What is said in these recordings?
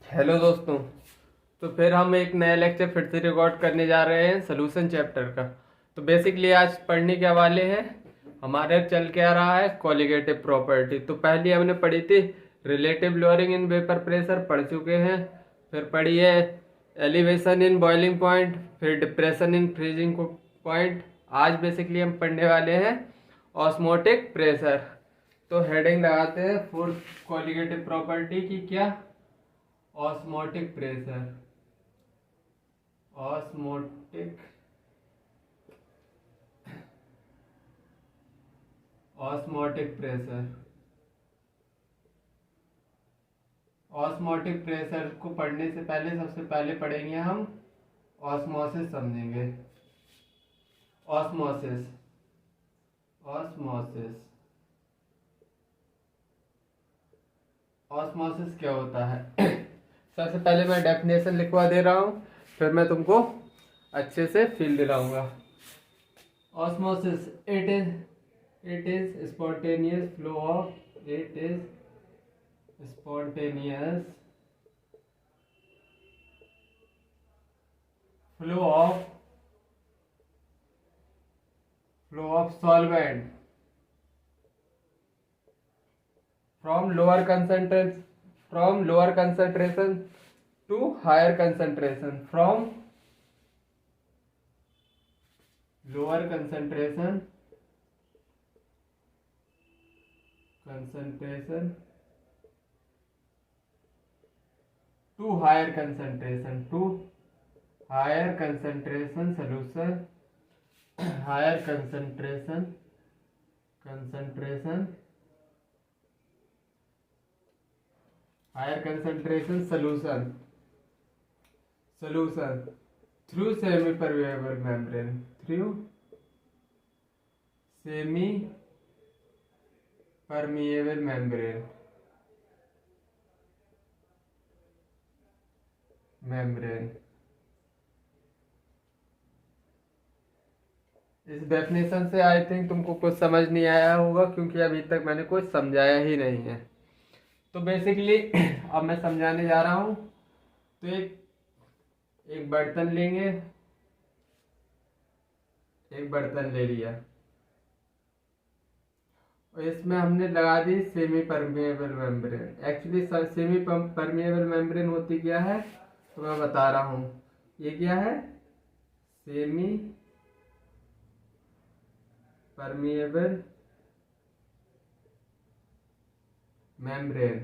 Hello दोस्तों। तो फिर हम एक नया लेक्चर फिर से रिकॉर्ड करने जा रहे हैं सोल्यूशन चैप्टर का। तो बेसिकली आज पढ़ने के हवाले है, हमारे चल के आ रहा है कोलिगेटिव प्रॉपर्टी। तो पहले हमने पढ़ी थी relative lowering in vapour pressure, पढ़ चुके हैं। फिर पढ़ी है एलिवेशन इन बॉइलिंग पॉइंट, फिर डिप्रेशन इन फ्रीजिंग पॉइंट। आज बेसिकली हम पढ़ने वाले हैं ऑस्मोटिक प्रेशर। तो हेडिंग लगाते हैं फोर्थ कोलिगेटिव प्रॉपर्टी की, क्या? Osmotic pressure. Osmotic osmotic pressure. Osmotic pressure को पढ़ने से पहले सबसे पहले पढ़ेंगे हम ऑस्मोसिस, समझेंगे। ऑस्मोसिस ऑस्मोसिस ऑस्मोसिस क्या होता है? सबसे पहले मैं डेफिनेशन लिखवा दे रहा हूँ, फिर मैं तुमको अच्छे से फील दिलाऊंगा। Osmosis it is spontaneous flow of it is spontaneous flow of solvent from lower concentration to higher concentration, from lower concentration to higher concentration solution, higher concentration solution through semi permeable membrane, membrane। इस definition से I think तुमको कुछ समझ नहीं आया होगा, क्योंकि अभी तक मैंने कुछ समझाया ही नहीं है। तो बेसिकली अब मैं समझाने जा रहा हूँ। तो एक बर्तन लेंगे, एक बर्तन ले लिया और इसमें हमने लगा the semi permeable membrane. Actually semi permeable membrane होती क्या है तो मैं बता रहा हूँ। ये क्या है? Semi permeable membrane.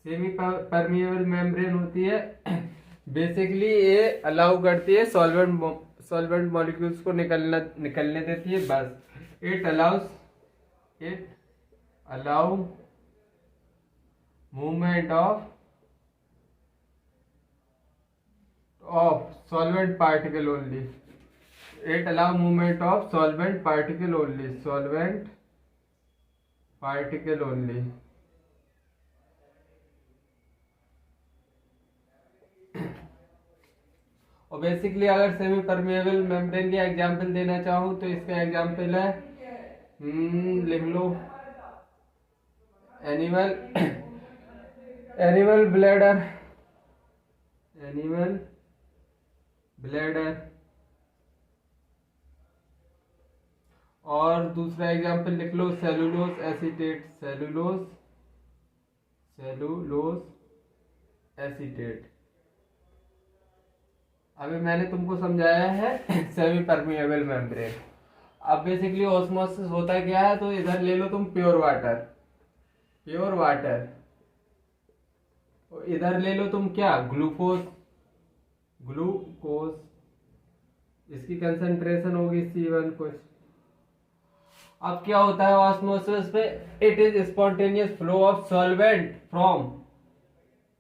Semi permeable membrane होती है बेसिकली ये अलाउ करती है सॉल्वेंट मॉलिक्यूल्स को निकलने देती है, बस। It allow movement of solvent particle only। It allow movement of solvent particle only। और बेसिकली अगर सेमी परमिएबल मेम्ब्रेन की एग्जांपल देना चाहूँ तो इसका एग्जांपल है, लिख लो, एनिमल ब्लैडर और दूसरा एग्जांपल लिख लो सेलुलोज एसीटेट। अभी मैंने तुमको समझाया है सेमी परमिएबल मेम्ब्रेन। अब बेसिकली ऑस्मोसिस होता क्या है, तो इधर ले लो तुम प्योर वाटर और इधर ले लो तुम क्या? ग्लूकोज। इसकी कंसंट्रेशन होगी C1 कुछ। अब क्या होता है ऑस्मोसिस पे? It is spontaneous flow of solvent from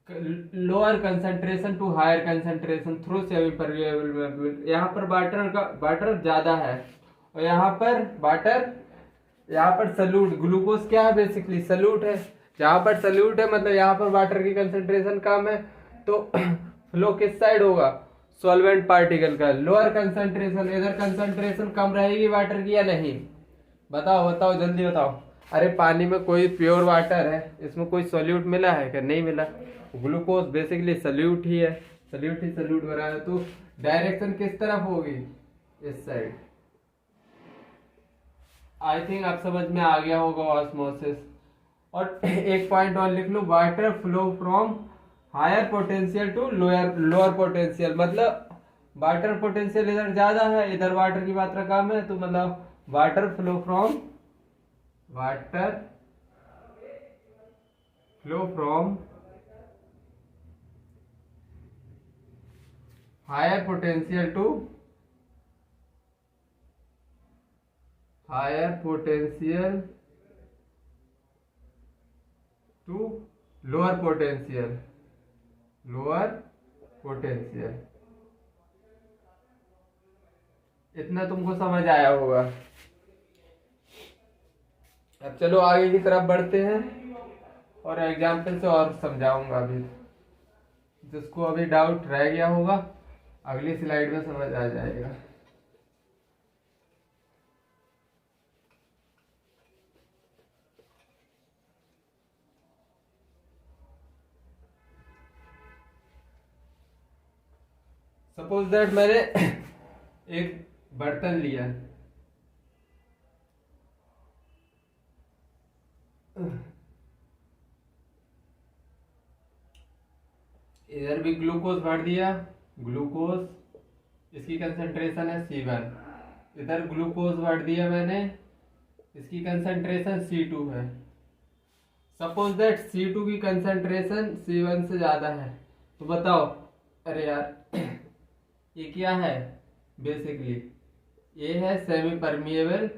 lower concentration to higher concentration through semi permeable membrane. यहाँ पर वाटर ज्यादा है और यहाँ पर सल्यूट। ग्लूकोज क्या है? बेसिकली सल्यूट है। जहाँ पर सल्यूट है मतलब यहाँ पर वाटर की कंसंट्रेशन कम है, तो फ्लो किस साइड होगा? सॉल्वेंट पार्टिकल का लोअर कंसंट्रेशन। इधर कंसंट्रेशन कम रहेगी वाटर की या नहीं? बताओ जल्दी बताओ। अरे पानी में कोई प्योर वाटर है, इसमें कोई सॉल्यूट मिला है क्या? नहीं मिला। ग्लूकोज बेसिकली सॉल्यूट ही है, सॉल्यूट ही सॉल्यूट बना है। तो डायरेक्शन किस तरफ होगी? इस साइड। आई थिंक आप समझ में आ गया होगा ऑस्मोसिस। और एक पॉइंट और लिख लो, water flow from higher potential to lower potential. मतलब वाटर पोटेंशियल इधर ज्यादा है, इधर वाटर की मात्रा कम है, तो मतलब water flow from higher potential to lower potential. इतना तुमको समझ आया होगा। अब चलो आगे की तरफ बढ़ते हैं और एग्जाम्पल से और समझाऊंगा। अभी जिसको अभी डाउट रह गया होगा अगली स्लाइड में समझ आ जाएगा। सपोज दैट मैंने एक बर्तन लिया, इधर भी ग्लूकोज भर दिया, ग्लूकोज, इसकी कंसंट्रेशन है C1। इधर ग्लूकोज भर दिया मैंने, इसकी कंसंट्रेशन C2 है। सपोज दैट C2 की कंसंट्रेशन C1 से ज्यादा है, तो बताओ। अरे यार ये क्या है? बेसिकली ये है सेमी परमिएबल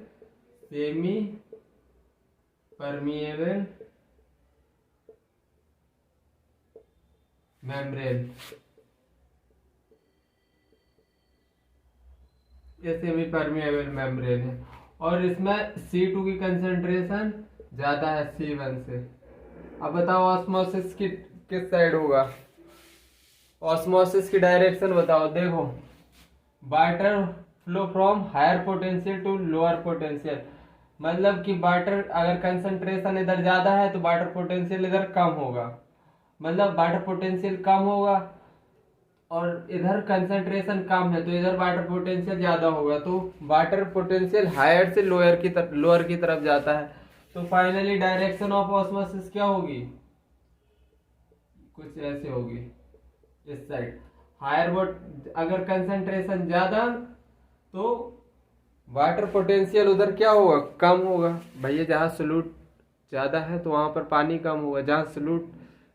मेम्ब्रेन। ये सेमी परमिएबल मेम्ब्रेन है और इसमें C2 की कंसंट्रेशन ज्यादा है C1 से। अब बताओ ऑस्मोसिस की किस साइड होगा? ऑस्मोसिस की डायरेक्शन बताओ। देखो, water flow from higher potential to lower potential. मतलब कि वाटर अगर कंसंट्रेशन इधर ज्यादा है तो वाटर पोटेंशियल इधर कम होगा। मतलब वाटर पोटेंशियल कम होगा और इधर कंसंट्रेशन कम है तो इधर वाटर पोटेंशियल ज्यादा होगा। तो वाटर पोटेंशियल हायर से लोअर की तरफ जाता है। तो फाइनली डायरेक्शन ऑफ ऑस्मोसिस क्या होगी? कुछ ऐसे होगी, इस साइड। हायर अगर कंसंट्रेशन ज्यादा तो वाटर पोटेंशियल उधर क्या होगा? कम होगा। भैया जहाँ सॉल्यूट ज्यादा है तो वहां पर पानी कम होगा, जहाँ सॉल्यूट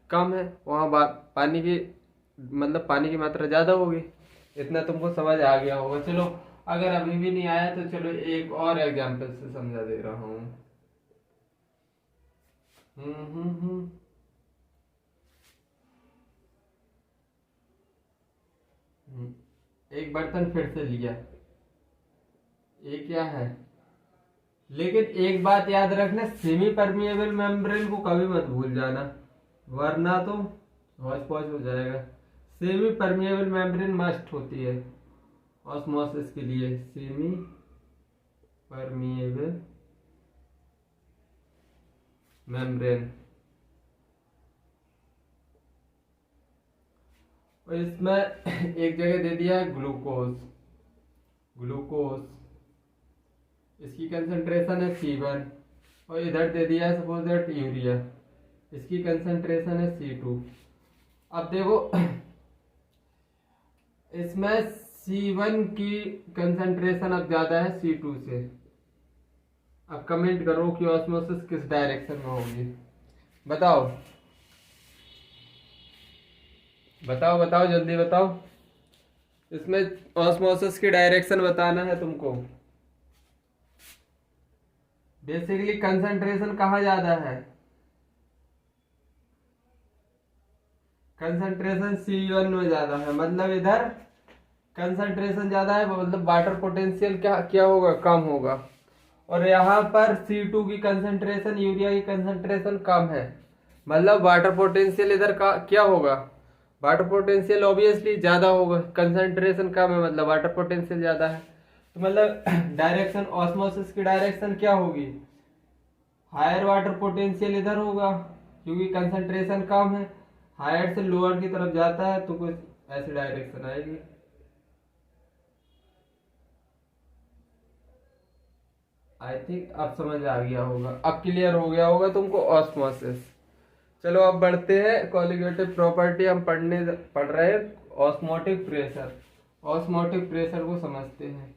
कम है वहां पानी की मात्रा ज्यादा होगी। इतना तुमको समझ आ गया होगा। चलो अगर अभी भी नहीं आया तो चलो एक और एग्जांपल से समझा दे रहा हूं। एक बर्तन फिर से लिया, ये क्या है? लेकिन एक बात याद रखना, सेमी परमिएबल मेम्ब्रेन को कभी मत भूल जाना, वरना तो हौच पौच हो जाएगा। सेमी परमिएबल मेम्ब्रेन मस्ट होती है ऑस्मोसिस के लिए। Semi permeable membrane. और इसमें एक जगह दे दिया है ग्लूकोज, इसकी कंसंट्रेशन है C1। और इधर दे दिया है सपोज दैट यूरिया, इसकी कंसंट्रेशन है C2। अब देखो इसमें C1 की कंसंट्रेशन अब ज्यादा है C2 से। अब कमेंट करो कि ऑस्मोसिस किस डायरेक्शन में होगी? बताओ बताओ बताओ, जल्दी बताओ। इसमें ऑस्मोसिस की डायरेक्शन बताना है तुमको। बेसिकली कंसंट्रेशन कहाँ ज्यादा है? कंसंट्रेशन C1 में ज्यादा है, मतलब इधर कंसंट्रेशन ज्यादा है, मतलब वाटर पोटेंशियल क्या होगा? कम होगा। और यहाँ पर C2 की कंसंट्रेशन, यूरिया की कंसंट्रेशन कम है, मतलब वाटर पोटेंशियल इधर का क्या होगा? वाटर पोटेंशियल ऑब्वियसली ज्यादा होगा। कंसंट्रेशन कम है मतलब वाटर पोटेंशियल ज्यादा है। तो मतलब डायरेक्शन, ऑस्मोसिस की डायरेक्शन क्या होगी? हायर वाटर पोटेंशियल इधर होगा क्योंकि कंसंट्रेशन कम है, हायर से लोअर की तरफ जाता है तो कुछ ऐसी डायरेक्शन आएगी। आई थिंक अब समझ आ गया होगा, अब क्लियर हो गया होगा तुमको ऑस्मोसिस। चलो अब बढ़ते हैं कोलिगेटिव प्रॉपर्टी। हम पढ़ रहे हैं ऑस्मोटिक प्रेशर। ऑस्मोटिक प्रेशर को समझते हैं।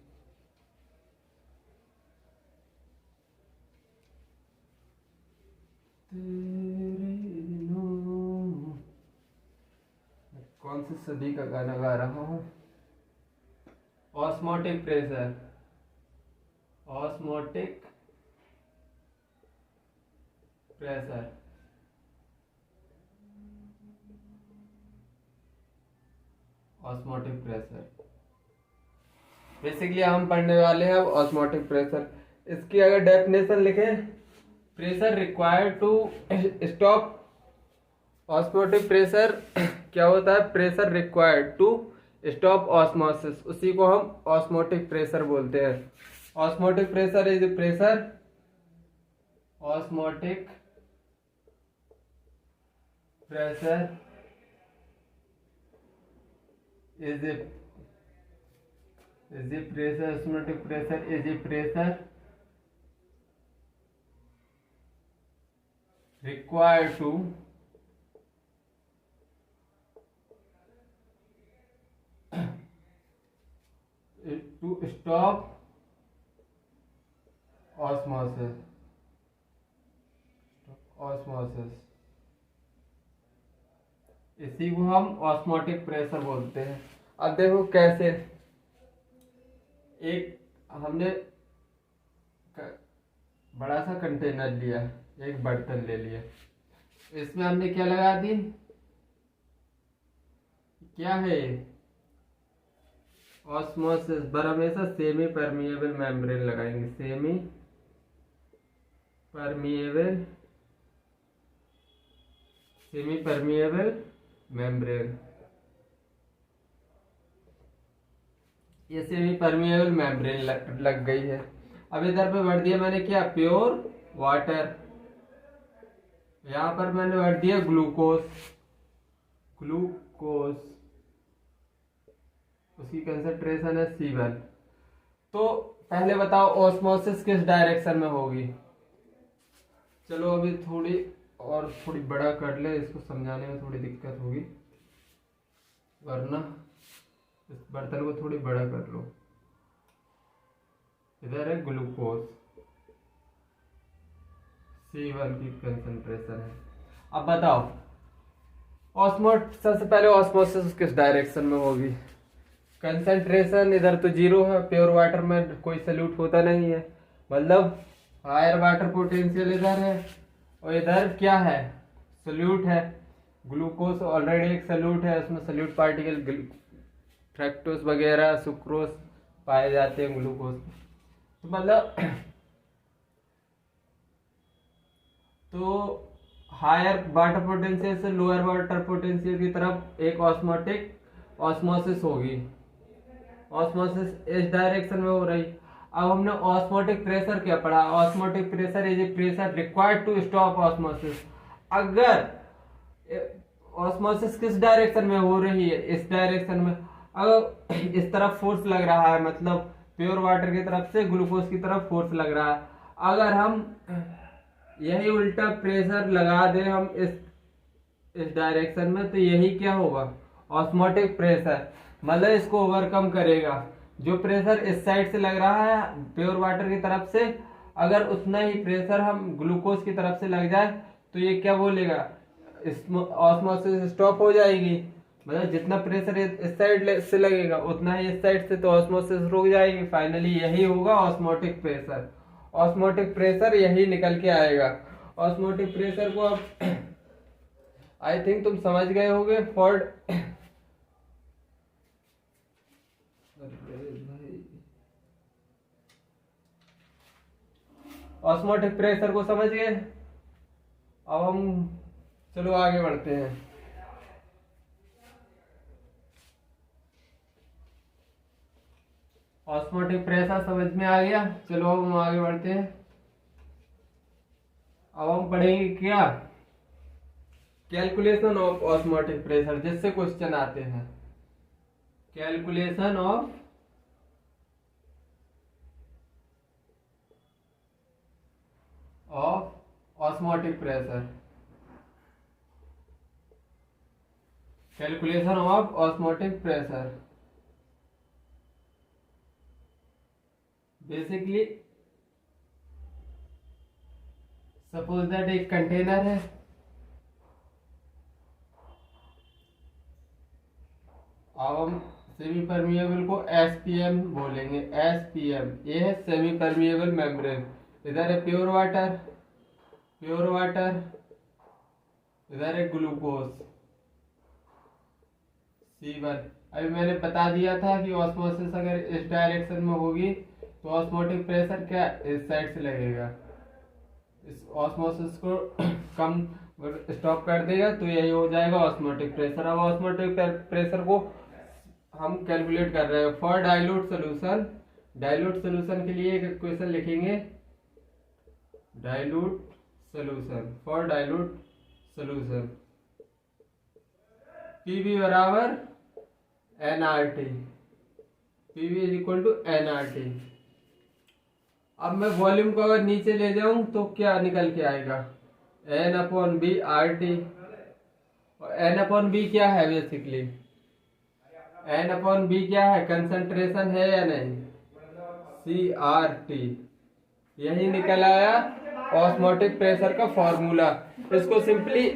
कौन सी सदी का गाना गा रहा हूँ। Osmotic pressure, osmotic pressure, osmotic pressure. Basically हम पढ़ने वाले हैं ऑस्मोटिक प्रेशर। इसकी अगर डेफिनेशन लिखें, pressure required to stop. Osmotic pressure क्या होता है? Pressure required to stop osmosis, उसी को हम ऑस्मोटिक प्रेशर बोलते हैं। Osmotic pressure is pressure, osmotic pressure is a pressure, osmotic pressure is a pressure required to stop osmosis। इसी को हम ऑस्मोटिक प्रेशर बोलते हैं। अब देखो कैसे, एक हमने बड़ा सा कंटेनर लिया, एक बर्तन ले लिया, इसमें हमने क्या लगा दी, क्या है ऑस्मोसिस, पर हमेशा सेमी परमिएबल मेम्ब्रेन लगाएंगे, सेमी परमिएबल मेम्ब्रेन। ये सेमी परमिएबल मेम्ब्रेन लग गई है। अब इधर पे भर दिया मैंने क्या, प्योर वाटर। यहां पर मैंने भर दिया ग्लूकोज, उसकी कंसंट्रेशन है C1। तो पहले बताओ ऑस्मोसिस किस डायरेक्शन में होगी। चलो अभी थोड़ी बड़ा कर ले, इसको समझाने में थोड़ी दिक्कत होगी, वरना इस बर्तन को थोड़ी बड़ा कर लो। इधर है ग्लूकोज, C1 की कंसंट्रेशन है। अब बताओ सबसे पहले ऑस्मोसिस किस डायरेक्शन में होगी। कंसंट्रेशन इधर तो 0 है, प्योर वाटर में कोई सल्यूट होता नहीं है, मतलब हायर वाटर पोटेंशियल इधर है, और इधर क्या है, सल्यूट है। ग्लूकोज ऑलरेडी एक सल्यूट है, उसमें सल्यूट पार्टिकल फ्रैक्टोज वगैरह सुक्रोज पाए जाते हैं ग्लूकोज। तो मतलब तो हायर वाटर पोटेंशियल से लोअर वाटर पोटेंशियल की तरफ एक ऑस्मोसिस होगी। ऑस्मोसिस इस डायरेक्शन में हो रही। अब हमने ऑस्मोटिक प्रेशर क्या पढ़ा, osmotic pressure is a pressure required to stop osmosis. अगर ऑस्मोसिस किस डायरेक्शन में हो रही है, इस डायरेक्शन में, अगर इस तरफ फोर्स लग रहा है, मतलब प्योर वाटर की तरफ से ग्लूकोज की तरफ फोर्स लग रहा है, अगर हम यही उल्टा प्रेशर लगा दें हम इस डायरेक्शन में, तो यही क्या होगा, ऑस्मोटिक प्रेशर, मतलब इसको ओवरकम करेगा। जो प्रेशर इस साइड से लग रहा है प्योर वाटर की तरफ से, अगर उतना ही प्रेशर हम ग्लूकोज की तरफ से लग जाए तो ये क्या बोलेगा, ऑस्मोसिस स्टॉप हो जाएगी। मतलब जितना प्रेशर इस साइड से लगेगा उतना ही इस साइड से, तो ऑस्मोसिस रुक जाएगी। फाइनली यही होगा ऑस्मोटिक प्रेशर। ऑस्मोटिक प्रेशर यही निकल के आएगा। ऑस्मोटिक प्रेशर को अब आई थिंक तुम समझ गए होगे। फॉर ऑस्मोटिक प्रेशर को समझ गए। अब हम चलो आगे बढ़ते हैं। ऑस्मोटिक प्रेशर समझ में आ गया, चलो अब हम आगे बढ़ते हैं। अब हम पढ़ेंगे क्या, कैलकुलेशन ऑफ ऑस्मोटिक प्रेशर, जिससे क्वेश्चन आते हैं। Calculation of osmotic pressure, calculation of osmotic pressure. Basically suppose that एक कंटेनर है, अब हम सेमी परमिएबल को SPM बोलेंगे। SPM ये है सेमी परमिएबल मेम्ब्रेन। इधर है प्योर वाटर, प्योर वाटर, इधर है ग्लूकोज C1। अभी मैंने बता दिया था कि ऑस्मोसिस अगर इस डायरेक्शन में होगी तो ऑस्मोटिक प्रेशर क्या इस साइड से लगेगा, इस ऑस्मोसिस को कम स्टॉप कर देगा, तो यही हो जाएगा ऑस्मोटिक प्रेशर। अब ऑस्मोटिक प्रेशर को हम कैलकुलेट कर रहे हैं for dilute solution. Dilute solution के लिए एक इक्वेशन लिखेंगे, dilute solution, for dilute solution PV बराबर nRT, PV is equal to nRT। अब मैं वॉल्यूम को अगर नीचे ले जाऊं तो क्या निकल के आएगा, N/V RT। और N/V क्या है, बेसिकली N/V क्या है, कंसंट्रेशन है या नहीं, CRT। यही निकल आया ऑस्मोटिक प्रेशर का फॉर्मूला। इसको सिंपली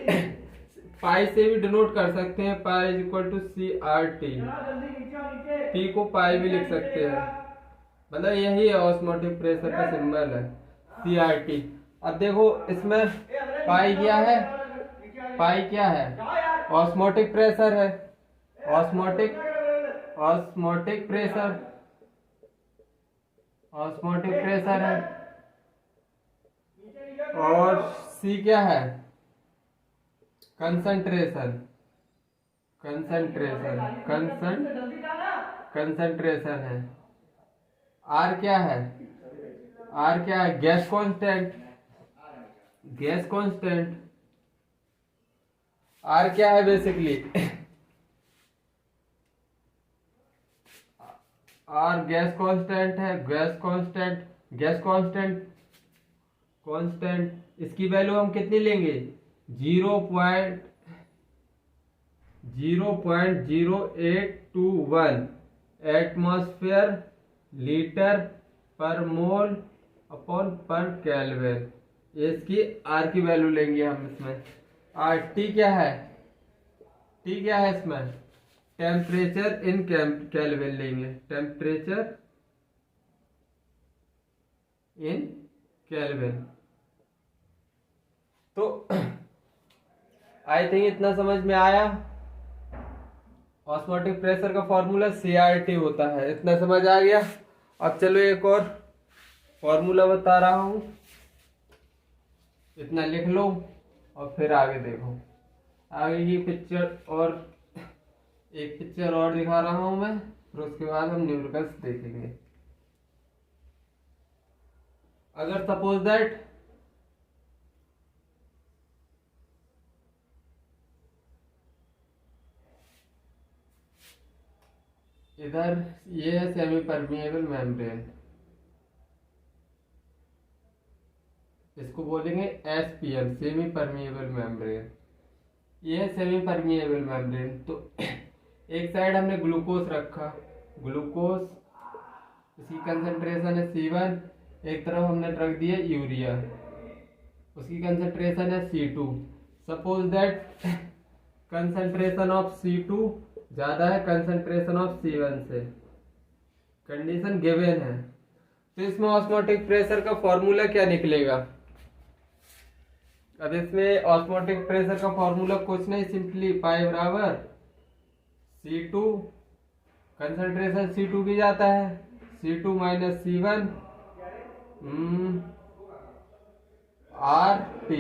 पाई से भी डिनोट कर सकते हैं, pi is equal to CRT, P को पाई भी लिख सकते हैं, मतलब यही है ऑस्मोटिक प्रेशर का सिंबल है CRT। अब देखो इसमें पाई क्या है, पाई क्या है, ऑस्मोटिक प्रेशर है, ऑस्मोटिक प्रेशर, ऑस्मोटिक प्रेशर है, और C क्या है, कंसंट्रेशन, कंसंट्रेशन है। R क्या है, R क्या है, gas constant, gas constant. R क्या है बेसिकली, R गैस कांस्टेंट है, gas constant, gas constant, constant. इसकी वैल्यू हम कितनी लेंगे, 0.0821 एटमॉस्फेयर लीटर पर मोल अपॉन पर केल्विन। इसकी R की वैल्यू लेंगे हम इसमें। T क्या है, T क्या है इसमें, टेम्परेचर इन केल्विन लेंगे, टेम्परेचर इन केल्विन। तो आई थिंक इतना समझ में आया। ऑस्मोटिक प्रेशर का फॉर्मूला CRT होता है, इतना समझ आ गया। अब चलो एक और फॉर्मूला बता रहा हूं, इतना लिख लो और फिर आगे देखो। आगे की पिक्चर और एक पिक्चर और दिखा रहा हूं मैं, फिर उसके बाद हम न्यूमेरिकल्स देखेंगे। अगर सपोज दैट इधर ये है सेमी परमिएबल मेम्ब्रेन, इसको बोलेंगे SPM, सेमी परमिएबल मेम्ब्रेन। ये है सेमी परमिएबल मेम्ब्रेन। तो एक साइड हमने ग्लूकोज रखा, ग्लूकोज इसकी कंसंट्रेशन है C1, एक तरफ हमने रख दिया यूरिया, उसकी कंसंट्रेशन है C2। Suppose that concentration of C2 ज्यादा है कंसंट्रेशन ऑफ C1 से, कंडीशन गिवन है। तो इसमें ऑस्मोटिक प्रेशर का फॉर्मूला क्या निकलेगा। अब इसमें ऑस्मोटिक प्रेशर का फॉर्मूला कुछ नहीं, सिंपली पाई बराबर C2, कंसंट्रेशन C2 की जाता है, C2 माइनस C1 RT,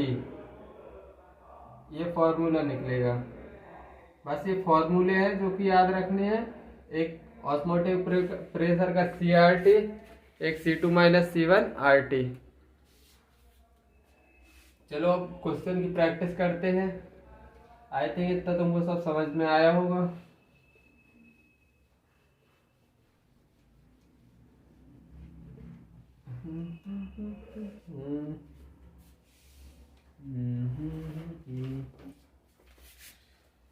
ये फॉर्मूला निकलेगा। बस ये फॉर्मूले हैं जो कि याद रखने हैं, एक ऑस्मोटिक प्रेशर का CRT, एक C2 माइनस C1 RT। चलो अब क्वेश्चन की प्रैक्टिस करते हैं। आई थिंक इतना तुमको सब समझ में आया होगा।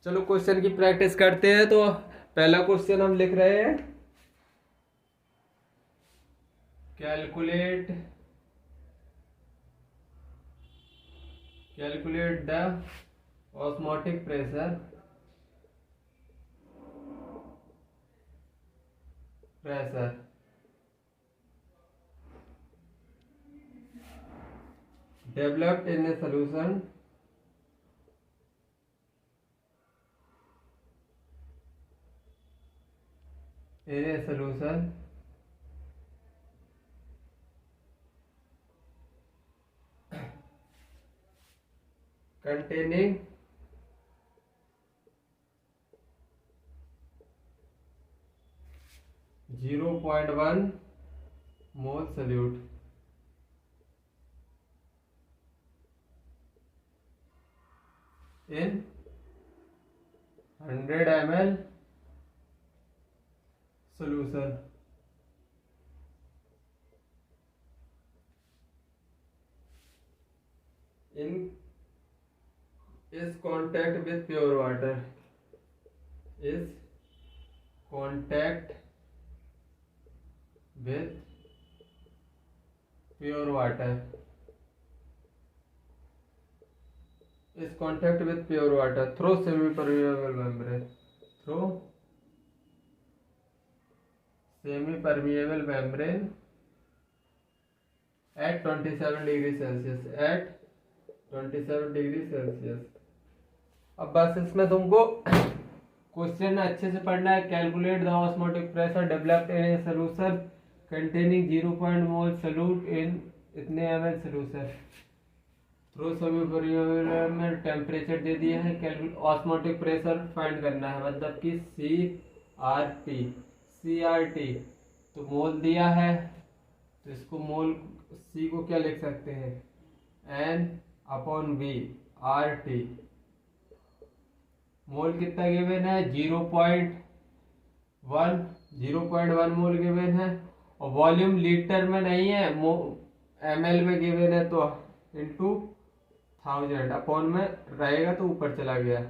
चलो क्वेश्चन की प्रैक्टिस करते हैं। तो पहला क्वेश्चन हम लिख रहे हैं, calculate the osmotic pressure developed in a solution containing 0.1 mole solute in 100 ml solution is contact with pure water is contact with pure water is contact with pure water through semi-permeable membrane at 27 degree Celsius अब बस इसमें तुमको question अच्छे से पढ़ना है। Calculate the osmotic pressure developed in A solution containing 0.1 mole solute in इतने ml solution through semi-permeable में टेम्परेचर दे दिया है। ऑस्मोटिक प्रेशर फाइंड करना है, मतलब कि CRT तो मोल दिया है, तो इसको मोल C को क्या लिख सकते हैं, N/V RT। मोल कितना गिवन है, 0.1 मोल गिवन है, और वॉल्यूम लीटर में नहीं है, ml में गिवन है, तो इंटू 1000 अपॉन में रहेगा तो ऊपर चला गया।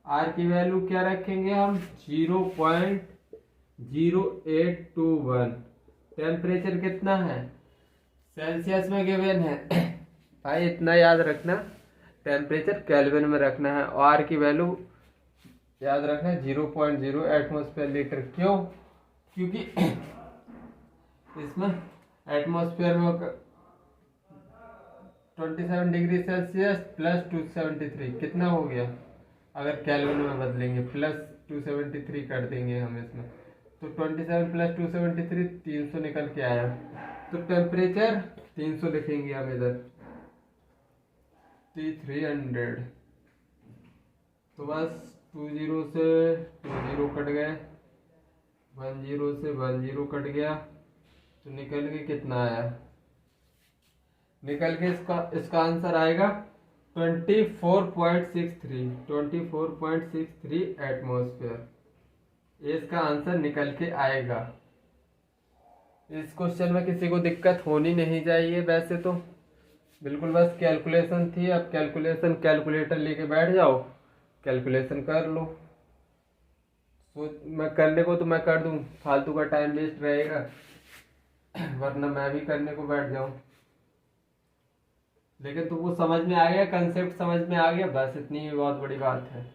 R की वैल्यू क्या रखेंगे हम, 0.0821। टेम्परेचर कितना है, सेल्सियस में गिवन है भाई, इतना याद रखना, टेम्परेचर केल्विन में रखना है। और R की वैल्यू याद रखना 0.0 एटमॉस्फेयर लीटर। क्यों, क्योंकि इसमें एटमॉस्फेयर में 27 डिग्री सेल्सियस प्लस 273 कितना हो गया, अगर केल्विन में बदलेंगे प्लस 273 कर देंगे हम इसमें, तो 27 प्लस 273 300 निकल के आया, तो टेम्परेचर 300 लिखेंगे हम इधर, 300। तो बस 20 से 20 कट गए, 10 से 10 कट गया, तो निकल के कितना आया, निकल के इसका आंसर आएगा 24.63 एटमॉस्फेयर, इसका आंसर निकल के आएगा। इस क्वेश्चन में किसी को दिक्कत होनी नहीं चाहिए, वैसे तो बिल्कुल बस कैलकुलेशन थी। अब कैलकुलेटर लेके बैठ जाओ, कैलकुलेशन कर लो। मैं करने को तो मैं कर दूं, फालतू का टाइम वेस्ट रहेगा, वरना मैं भी करने को बैठ जाऊं। लेकिन तुमको समझ में आ गया, कंसेप्ट समझ में आ गया, बस इतनी ही बहुत बड़ी बात है।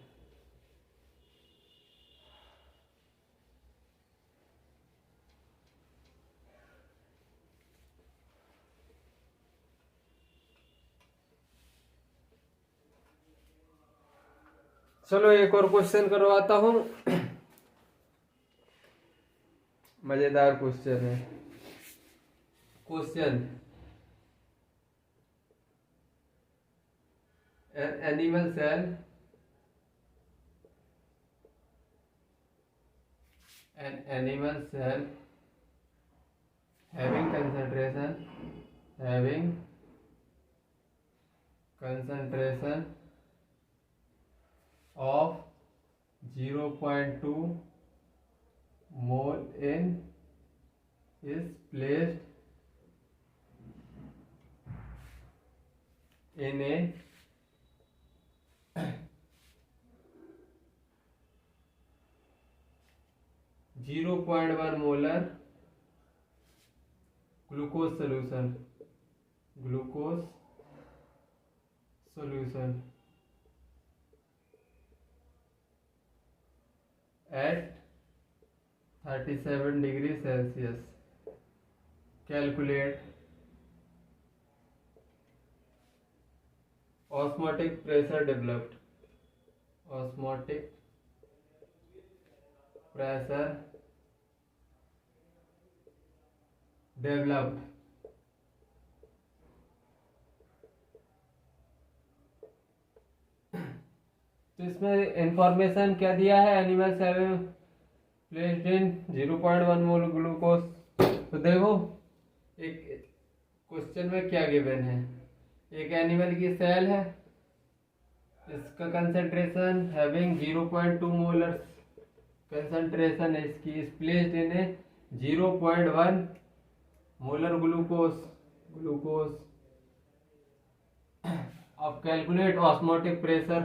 चलो एक और क्वेश्चन करवाता हूं, मजेदार क्वेश्चन है। Question, an animal cell having concentration of 0.2 mole in is placed in a 0.1 molar glucose solution at 37 degrees Celsius. Calculate osmotic pressure developed. Osmotic pressure developed तो इसमें इंफॉर्मेशन क्या दिया है, animals have placed in 0.1 mole glucose. तो देखो एक question में क्या गिवन है, एक एनिमल की सेल है, इसका कंसंट्रेशन हैविंग 0.2 मोलर कंसंट्रेशन है, इसकी is placed in A 0.1 molar glucose. अब कैलकुलेट ऑस्मोटिक प्रेशर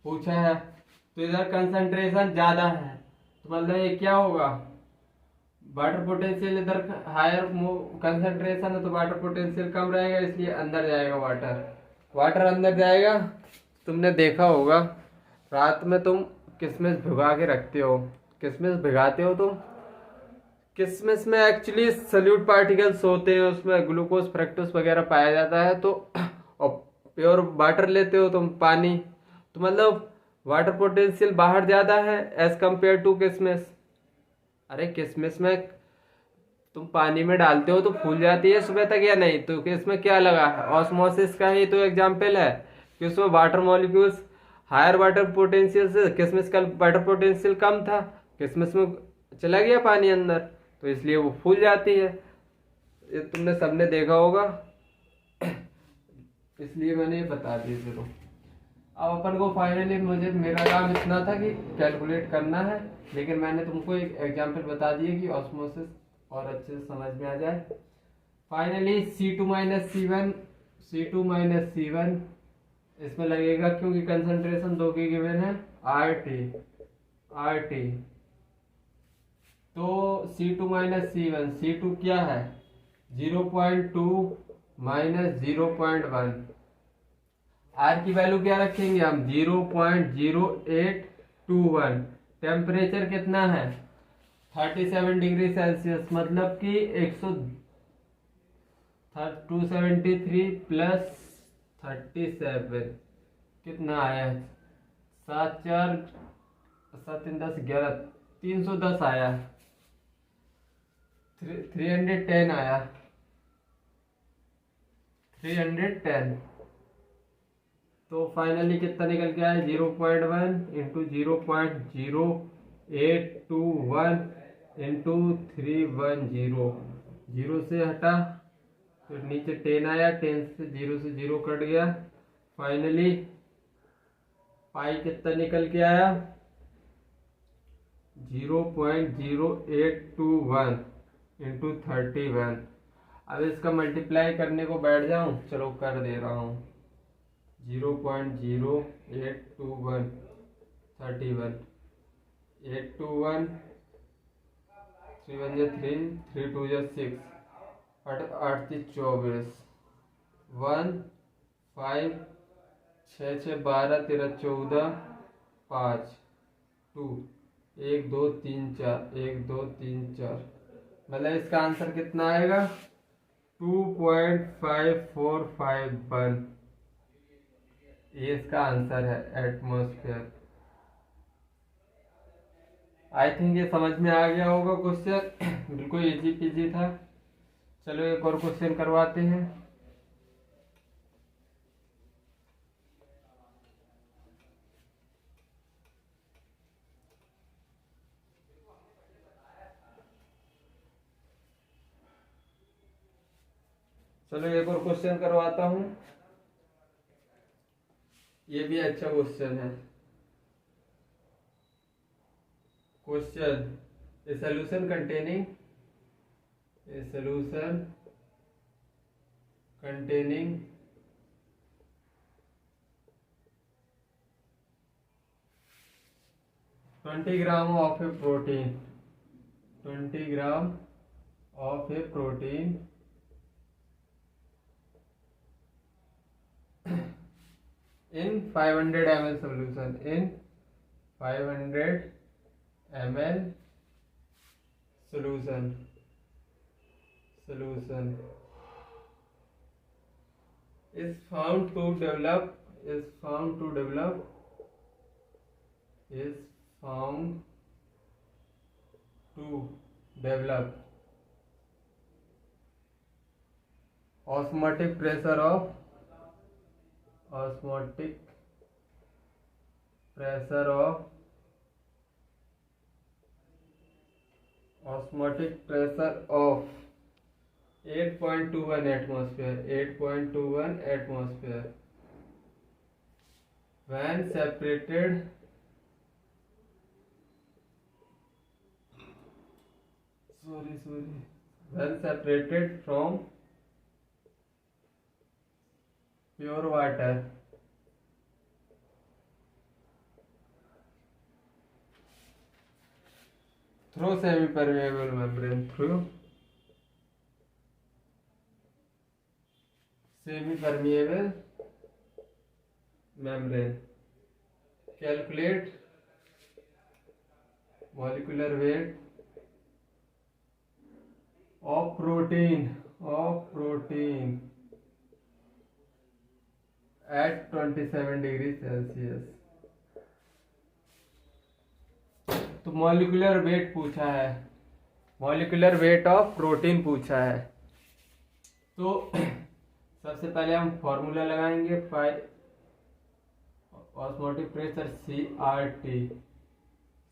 पूछा है, तो इधर कंसंट्रेशन ज्यादा है तो मतलब ये क्या होगा, वाटर पोटेंशियल इधर हायर कंसंट्रेशन है तो वाटर पोटेंशियल कम रहेगा, इसलिए अंदर जाएगा वाटर अंदर जाएगा। तुमने देखा होगा रात में तुम किशमिश भिगा के रखते हो, किशमिश भिगाते हो तुम, किशमिश में एक्चुअली सल्यूट पार्टिकल्स होते हैं, उसमें ग्लूकोज फ्रक्टोज वगैरह पाया जाता है। तो और प्योर वाटर लेते हो तुम पानी, तो मतलब वाटर पोटेंशियल बाहर ज़्यादा है एज कंपेयर टू किशमिश। अरे किशमिश में तुम पानी में डालते हो तो फूल जाती है सुबह तक या नहीं, तो इसमें क्या लगा है, ऑस्मोसिस का ही तो एग्जाम्पल है कि उसमें water molecules higher water potential से, किशमिश का वाटर पोटेंशियल कम था, किशमिश में चला गया पानी अंदर, तो इसलिए वो फूल जाती है। ये तुमने सबने देखा होगा, इसलिए मैंने ये बता दिया। चलो अब अपन को फाइनली मेरा काम इतना था कि कैलकुलेट करना है, लेकिन मैंने तुमको एक एग्जांपल बता दिया कि ऑस्मोसिस और अच्छे से समझ में आ जाए। फाइनली C2 - इसमें लगेगा क्योंकि कंसंट्रेशन 2 की गिवन है RT। तो C2 - C2 क्या है, 0.2 - 0.1। आर की वैल्यू क्या रखेंगे हम, 0.0821। टेम्परेचर कितना है 37 डिग्री सेल्सियस, मतलब कि 273 प्लस 37 कितना आया, 7 4 7 10 11 310 आया, 310 आया, 310। तो फाइनली कितना निकल के आया, 0.1 इंटू 0.0821 इंटू 310। 0 से हटा फिर नीचे 10 आया, 10 से 0 कट गया। फाइनली पाई कितना निकल के आया, 0.0821 इंटू 31। अब इसका मल्टीप्लाई करने को बैठ जाऊं, चलो कर दे रहा हूं, 0.0821 31 821 3 1 3 3 2 6 8 8 24 1 5 6 6 12 13 14 5 2 1 2 3 4 1 2 3 4, मतलब इसका आंसर कितना आएगा 2.5451। ये इसका आंसर है एटमॉस्फेयर। आई थिंक ये समझ में आ गया होगा क्वेश्चन, बिल्कुल इजी पीजी था। चलो एक और क्वेश्चन करवाते हैं। चलो एक और क्वेश्चन करवाता हूं। ये भी अच्छा क्वेश्चन है। Question, A solution containing 20 gram of a protein, 20 gram of a protein in 500 ml solution, in 500 ml solution is found to develop osmotic pressure of 8.21 atmosphere when separated from pure water. Through semi-permeable membrane. Calculate molecular weight of protein at 27 degrees Celsius. तो molecular weight पूछा है, molecular weight of protein पूछा है। तो सबसे पहले हम formula लगाएंगे, osmotic pressure CRT,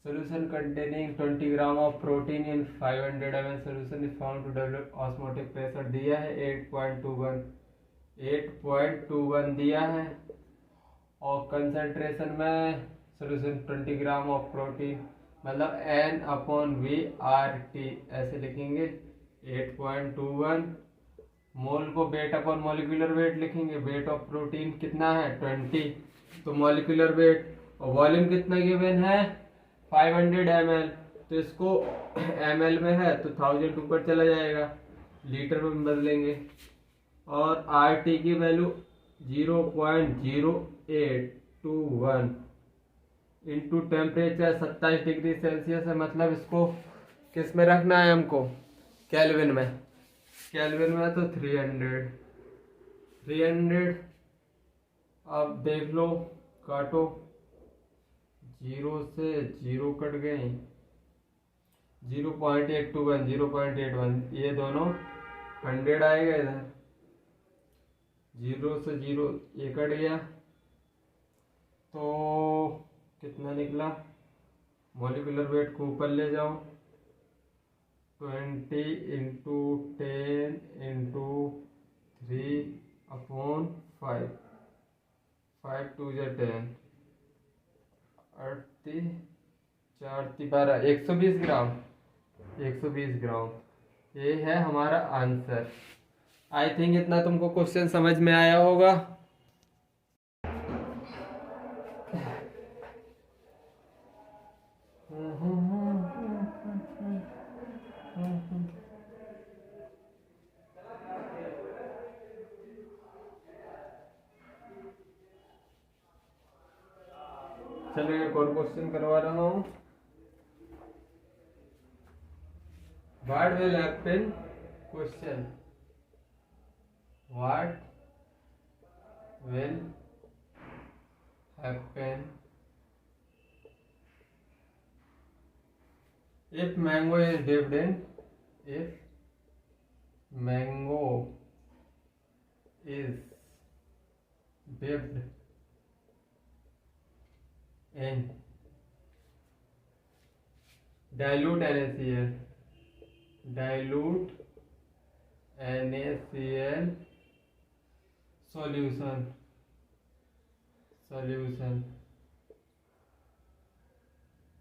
solution containing 20 gram of protein in 500 ml solution is found to develop osmotic pressure दिया है 8.21 दिया है, और कंसंट्रेशन में सोल्यूशन 20 ग्राम ऑफ प्रोटीन, मतलब N/V/RT ऐसे लिखेंगे। 8.21 मोल को वेट अपॉन मॉलिक्यूलर वेट लिखेंगे। वेट ऑफ प्रोटीन कितना है 20, तो मॉलिक्यूलर वेट, और वॉल्यूम कितना गिवन है 500 ml, तो इसको ml में है तो 1000 ऊपर चला जाएगा, लीटर में बदलेंगे। और RT की value 0.0821 into temperature 27 degree Celsius है, मतलब इसको किस में रखना है हमको, केल्विन में तो 300। अब देख लो, काटो, 0 से 0 कट गए, 0.81 ये दोनों 100 आएगा इधर, 0 से 0 ये कट गया, तो कितना निकला, मॉलिक्यूलर वेट को ऊपर ले जाओ, 20 इंटू 10 इंटू 3/5, 5 2 10, 4 120 ग्राम, ये है हमारा आंसर। आई थिंक इतना तुमको क्वेश्चन समझ में आया होगा। चलो एक और क्वेश्चन करवा रहा हूँ। What will happen? Question. What will happen if mango is dipped in? If mango is dipped in dilute NaCl solution solution.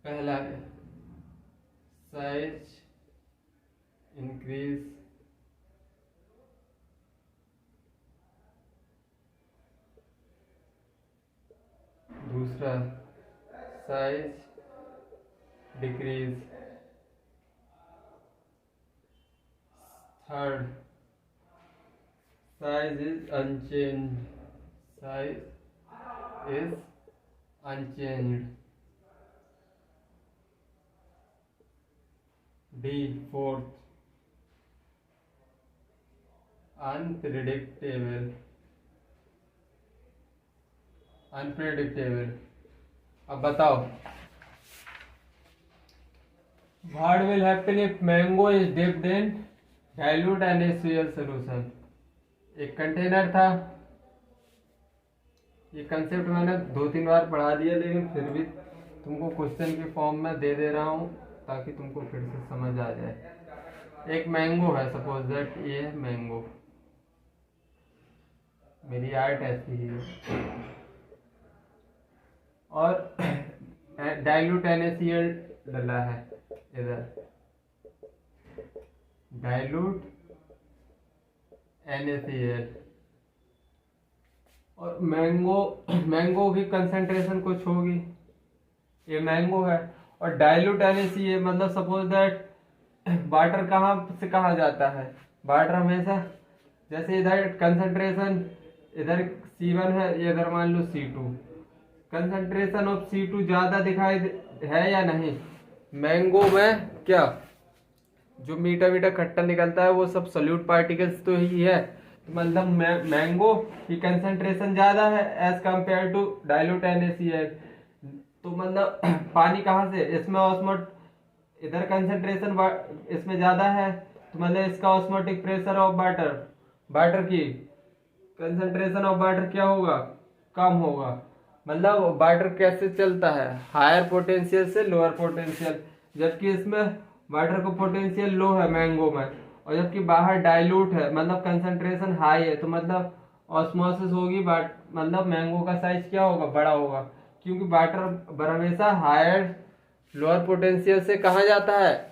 पहला है साइज इंक्रीज, दूसरा size decrease, third size is unchange, size is unchanged, D fourth unpredictable, unpredictable. अब बताओ what will happen if mango is dipped in dilute NaCl solution. एक container था, ये concept मैंने 2-3 बार पढ़ा दिया, लेकिन फिर भी तुमको क्वेश्चन के फॉर्म में दे दे रहा हूँ ताकि तुमको फिर से समझ आ जाए। एक मैंगो है, सपोज दैट ये है मैंगो, मेरी आर्ट ऐसी ही है, और डाइल्यूट NaCl डला है इधर, डाइल्यूट NaCl, और मैंगो की कंसेंट्रेशन कुछ होगी, ये मैंगो है, और डाइल्यूट NaCl मतलब सपोज दैट वाटर कहाँ से कहाँ जाता है, वाटर हमेशा जैसे इधर कंसेंट्रेशन इधर C1 है, ये इधर मान लो C2, कंसेंट्रेशन ऑफ C2 ज्यादा दिखाई है या नहीं। मैंगो में क्या जो मीठा मीठा खट्टा निकलता है वो सब सोल्यूट पार्टिकल्स तो ही है, तो मतलब मैंगो की कंसेंट्रेशन ज्यादा है as compare to dilute NaCl। तो मतलब पानी कहाँ से, इसमें ऑस्मोट इधर कंसेंट्रेशन इसमें ज्यादा है, तो मतलब इसका ऑस्मोटिक प्रेशर ऑफ वाटर की कंसेंट्रेशन ऑफ वाटर क्या होगा, कम होगा। मतलब वाटर कैसे चलता है, हायर पोटेंशियल से लोअर पोटेंशियल, जबकि इसमें वाटर का पोटेंशियल लो है मैंगो में, और जबकि बाहर डाइल्यूट है मतलब कंसेंट्रेशन हाई है, तो मतलब ऑस्मोसिस होगी, मतलब मैंगो का साइज क्या होगा, बड़ा होगा, क्योंकि वाटर हमेशा हायर लोअर पोटेंशियल से कहाँ जाता है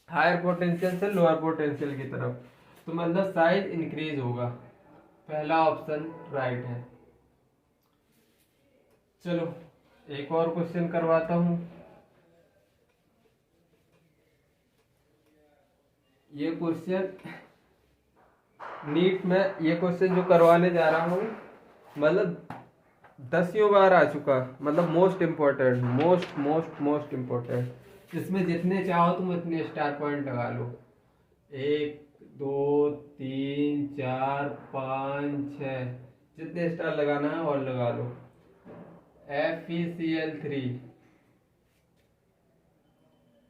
हायर पोटेंशियल से लोअर पोटेंशियल की तरफ, तो मतलब साइज इंक्रीज होगा। पहला ऑप्शन राइट है। चलो एक और क्वेश्चन करवाता हूं। ये क्वेश्चन नीट में, ये क्वेश्चन जो करवाने जा रहा हूं मतलब 10 बार आ चुका, मतलब मोस्ट इम्पोर्टेंट, मोस्ट इम्पोर्टेंट। इसमें जितने चाहो तुम उतने स्टार पॉइंट लगा लो, 1 2 3 4 5 6, जितने स्टार लगाना है और लगा लो। FeCl3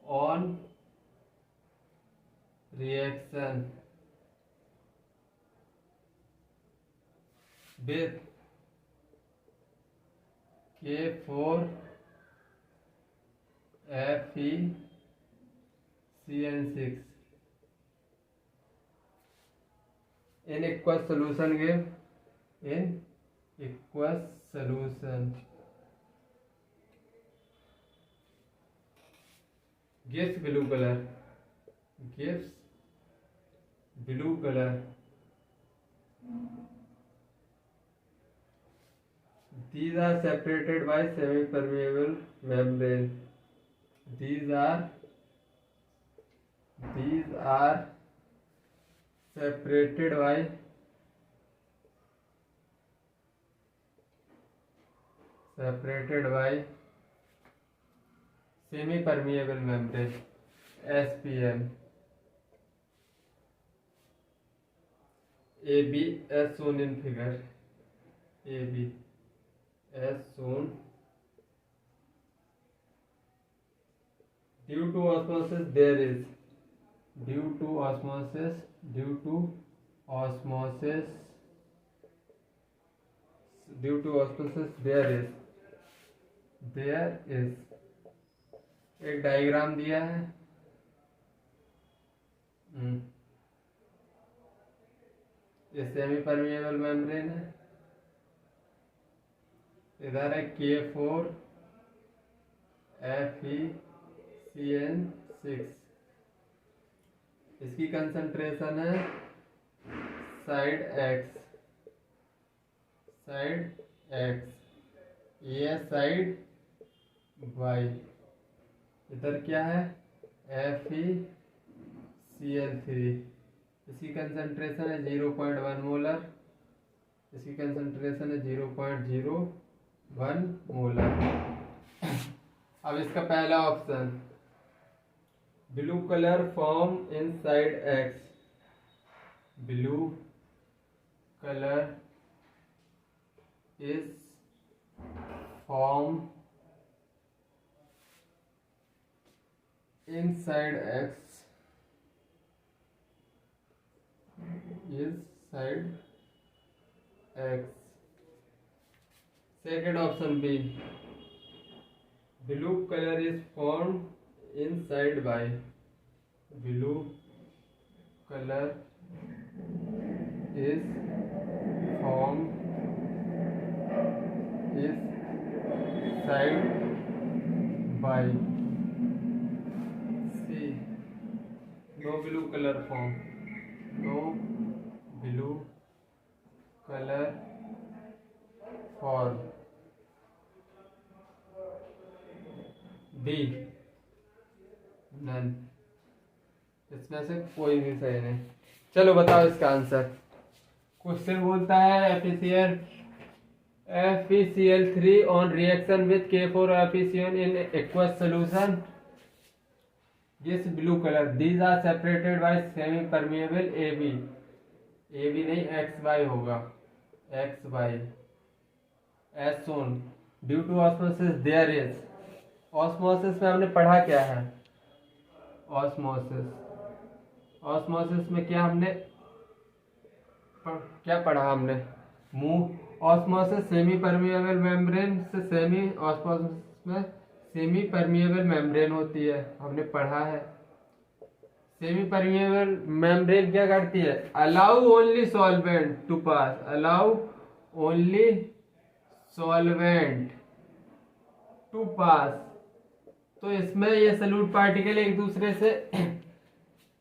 on reaction with K4FeCN6 in aqueous solution give in aqueous solution gives blue color, gives blue color। These are separated by semi-permeable membrane. These are separated by semi-permeable membrane, SPM। AB as shown in figure, AB as shown। Due to osmosis there is, due to osmosis there is एक diagram दिया है, ये semi permeable membrane है, इधर है K4FeCN6, इसकी concentration है side x, ये है साइड वाई। इधर क्या है FeCl3, इसकी कंसंट्रेशन है 0.1 मोलर, इसकी कंसंट्रेशन है 0.01 मोलर। अब इसका पहला option, blue colour form inside X, blue colour is form inside X, inside X. Second option B, blue colour is formed inside Y, blue colour is formed inside Y. C, no blue colour form, no blue colour form. B, none, इसमें से कोई भी सही नहीं। चलो बताओ इसका answer. Question बोलता है FeCl3 on reaction with K4FeCN in aqueous solution gives blue colour, these are separated by semi permeable AB नहीं XY होगा, XY as soon due to osmosis there is. Osmosis में हमने पढ़ा क्या है, ऑस्मोसिस में क्या पढ़ा हमने, ऑस्मोसिस सेमी परमिएबल मेम्ब्रेन से ऑस्मोसिस में सेमी परमिएबल मेम्ब्रेन होती है, हमने पढ़ा है। सेमी परमिएबल मेम्ब्रेन क्या करती है, allow only solvent to pass, allow only solvent to pass. तो इसमें ये सॉल्यूट पार्टिकल एक दूसरे से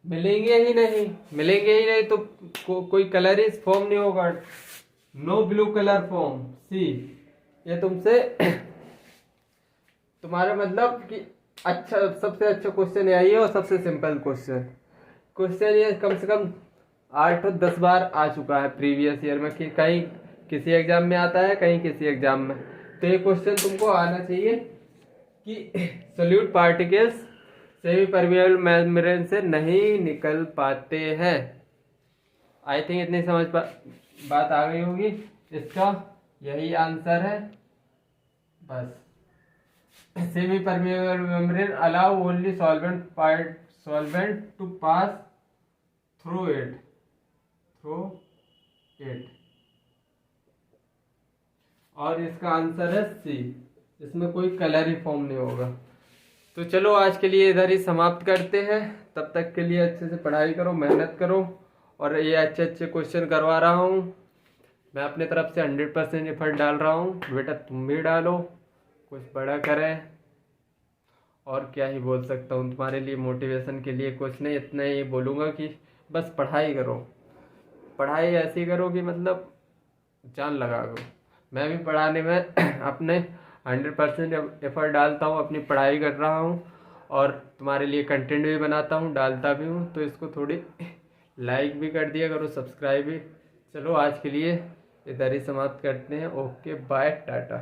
मिलेंगे ही नहीं तो कोई कलरिस फॉर्म नहीं होगा, नो ब्लू कलर फॉर्म। सी, ये तुमसे तुम्हारा मतलब कि अच्छा सबसे अच्छा क्वेश्चन यही है और सबसे सिंपल क्वेश्चन ये कम से कम 8 और 10 बार आ चुका है प्रीवियस ईयर में, कि कहीं किसी एग्जाम में आता है, कहीं किसी एग्जाम में। तो ये क्वेश्चन तुमको आना चाहिए कि solute particles semi permeable membrane से नहीं निकल पाते हैं। आई थिंक इतनी बात आ गई होगी, इसका यही आंसर है बस। Semi permeable membrane allow only solvent to pass through it और इसका आंसर है सी, इसमें कोई कलर ही फॉर्म नहीं होगा। तो चलो आज के लिए इधर ही समाप्त करते हैं, तब तक के लिए अच्छे से पढ़ाई करो, मेहनत करो, और ये अच्छे क्वेश्चन करवा रहा हूँ मैं अपने तरफ से 100% एफर्ट डाल रहा हूँ, बेटा तुम भी डालो, कुछ बड़ा करें। और क्या ही बोल सकता हूँ तुम्हारे लिए, मोटिवेशन के लिए कुछ नहीं, इतना ही बोलूँगा कि बस पढ़ाई करो, पढ़ाई ऐसी करो कि मतलब जान लगा करो। मैं भी पढ़ाने में अपने 100% एफर्ट डालता हूँ, अपनी पढ़ाई कर रहा हूँ और तुम्हारे लिए कंटेंट भी बनाता हूँ, डालता भी हूँ। तो इसको थोड़ी लाइक भी कर दिया करो, सब्सक्राइब भी। चलो आज के लिए इधर ही समाप्त करते हैं। Okay bye, Tata.